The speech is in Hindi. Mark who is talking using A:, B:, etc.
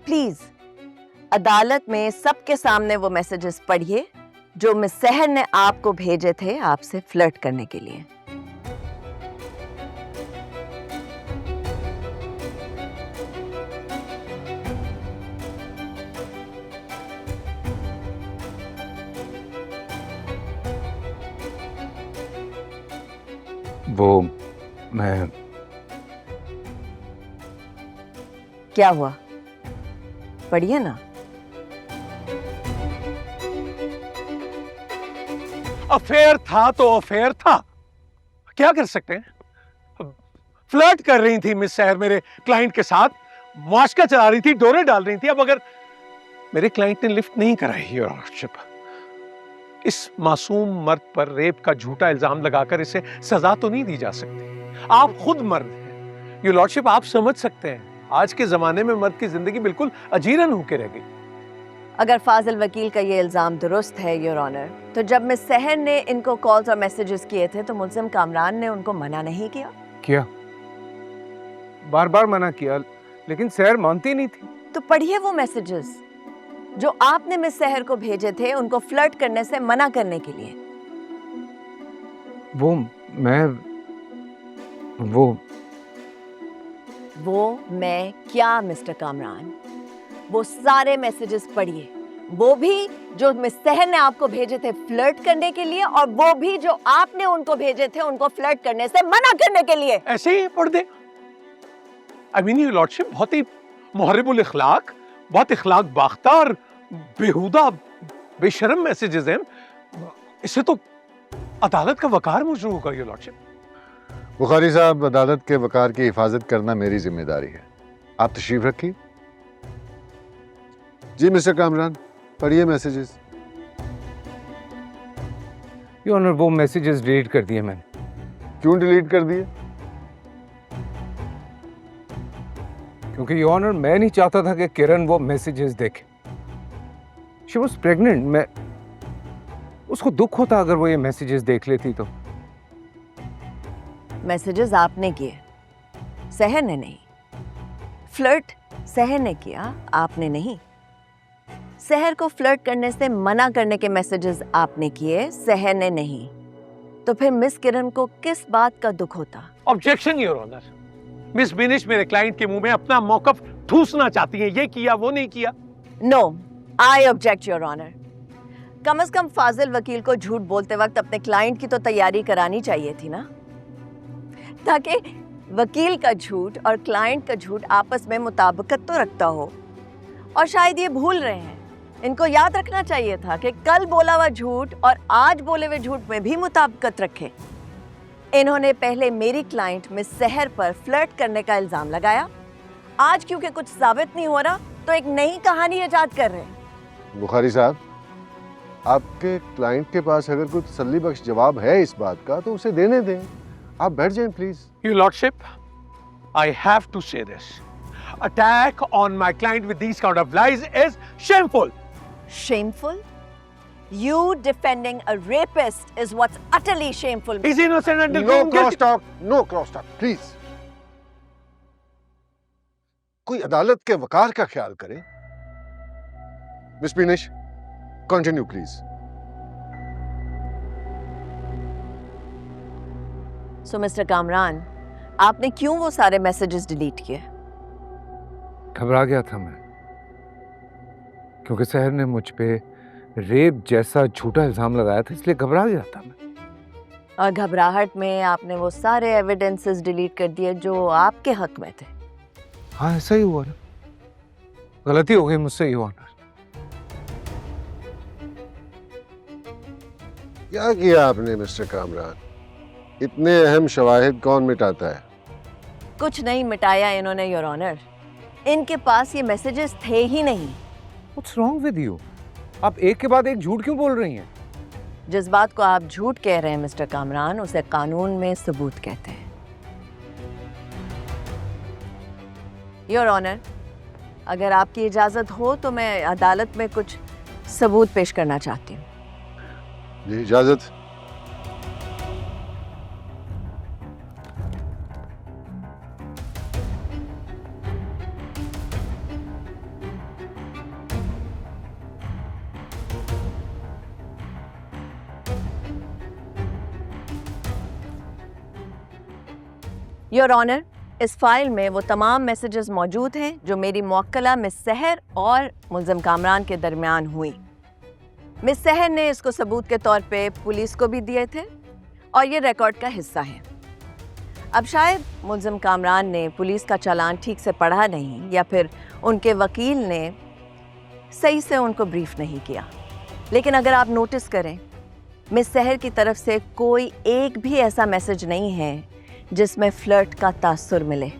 A: प्लीज अदालत में सबके सामने वो मैसेजेस पढ़िए जो मिस सहर ने आपको भेजे थे आपसे फ्लर्ट करने के लिए।
B: वो मैं
A: क्या हुआ, पढ़िए ना।
C: अफेयर था तो अफेयर था, क्या कर सकते हैं। फ्लर्ट कर रही थी मिस सहर मेरे क्लाइंट के साथ, मुआशका चला रही थी, डोरे डाल रही थी। अब अगर मेरे क्लाइंट ने लिफ्ट नहीं कराई योर ऑनरशिप, इस मासूम मर्द पर रेप का झूठा इल्जाम लगाकर इसे सजा तो नहीं दी जा सकती। आप खुद मर्द हैं योर लॉर्डशिप, आप समझ सकते हैं आज के जमाने में मर्द की जिंदगी बिल्कुल अजीरन होकर रह गई।
A: अगर फाजिल वकील का ये इल्जाम दुरुस्त है योर ऑनर, तो जब मिस सहर ने इनको कॉल्स और मैसेजेस किए थे तो मुल्जिम कामरान ने उनको मना नहीं किया?
B: बार बार मना किया, लेकिन सहर मानती नहीं थी।
A: तो पढ़िए वो मैसेजेस जो आपने मिस सहर को भेजे थे उनको फ्लर्ट करने से मना करने के लिए।
B: वो
A: मैं क्या मिस्टर कामरान, वो सारे मैसेजेस पढ़िए, वो भी जो मिस सहर ने आपको भेजे थे फ्लर्ट करने के लिए और वो भी जो आपने उनको भेजे थे उनको फ्लर्ट करने से मना करने के लिए।
C: ऐसे ही पढ़ दे। आई मीन योर लॉर्डशिप बहुत ही मुहर्रिबुल इखलाक, बहुत इखलाक बाख्ता और बेहुदा बेशरम मैसेजेस हैं। इससे तो अदालत का वकार मुजरू होगा योर लॉर्डशिप।
D: बुखारी साहब, अदालत के वकार की हिफाजत करना मेरी जिम्मेदारी है। आप तशरीफ रखिए। जी मिस्टर कामरान, पढ़िए मैसेजेस।
B: योर ऑनर, वो मैसेजेस डिलीट कर दिए मैंने।
D: क्यों डिलीट कर दिए?
B: क्योंकि योर ऑनर, मैं नहीं चाहता था कि किरण वो मैसेजेस देखे। She was pregnant. मैं उसको दुख होता अगर वो ये मैसेजेस देख लेती तो।
A: मैसेजेस आपने किए, सहर ने नहीं। फ्लर्ट सहर ने किया, आपने नहीं। सहर को फ्लर्ट करने से मना करने के मैसेजेस आपने किए, सहर ने नहीं। तो फिर मिस किरण को किस बात का दुख होता?
C: Objection your honour. Miss Binish मेरे क्लाइंट के मुंह में अपना मौकफ ठूसना चाहती है, ये किया वो नहीं किया।
A: No, I object your honour. कम से कम फाजिल वकील को झूठ बोलते वक्त अपने क्लाइंट की तो तैयारी करानी चाहिए थी ना, ताकि वकील का झूठ और क्लाइंट का झूठ आपस में मुताबिकत तो रखता हो। और शायद ये भूल रहे हैं। इनको याद रखना चाहिए था कि कल बोला हुआ झूठ और आज बोले हुए झूठ में भी मुताबिकत रखें। इन्होंने पहले मेरी क्लाइंट मिस सहर पर फ्लर्ट करने का इल्जाम लगाया, आज क्योंकि कुछ साबित नहीं हो रहा तो एक नई कहानी इजाद कर रहे हैं।
D: बुखारी साहब, आपके क्लाइंट के पास अगर कोई तसल्ली बख्श जवाब है इस बात का तो उसे देने दें। आप बैठ जाएं please.
C: Your lordship, I have to say this. Attack on my client with these kind of lies is shameful.
A: Shameful? You defending a rapist is what's utterly shameful.
C: He's innocent until
D: No
C: proven guilty.
D: crosstalk, no crosstalk, please. कोई अदालत के वकार का ख्याल करे। Miss बिनिश, continue please.
A: So mister Kamran, आपने क्यों वो सारे मैसेजेस डिलीट किए?
B: घबरा गया था मैं, क्योंकि सहर ने मुझ पे रेप जैसा झूठा इल्जाम लगाया था, इसलिए घबरा गया था मैं।
A: और घबराहट में आपने वो सारे एविडेंसेस डिलीट कर दिए जो आपके हक में थे।
B: हाँ, ऐसा ही हुआ ना। गलती हो गई मुझसे ही ऑनर।
D: क्या किया आपने मिस्टर कामरान? इतने अहम शवाहिद कौन मिटाता है?
A: कुछ नहीं मिटाया इन्होंने योर ऑनर। इनके पास ये मैसेजेस थे ही नहीं।
B: What's wrong with you? आप एक के बाद एक झूठ क्यों बोल रही हैं?
A: जिस बात को आप झूठ कह रहे हैं मिस्टर कामरान, उसे कानून में सबूत कहते हैं। योर ऑनर, अगर आपकी इजाजत हो तो मैं अदालत में कुछ सबूत पेश करना चाहती हूँ।
D: जी, इजाजत।
A: योर ऑनर, इस फाइल में वो तमाम मैसेजेस मौजूद हैं जो मेरी मुवक्किला मिस सहर और मुल्ज़िम कामरान के दरमियान हुई। मिस सहर ने इसको सबूत के तौर पे पुलिस को भी दिए थे और ये रिकॉर्ड का हिस्सा है। अब शायद मुल्ज़िम कामरान ने पुलिस का चालान ठीक से पढ़ा नहीं या फिर उनके वकील ने सही से उनको ब्रीफ नहीं किया, लेकिन अगर आप नोटिस करें, मिस सहर की तरफ से कोई एक भी ऐसा मैसेज नहीं है जिसमें फ्लर्ट का तासुर मिले।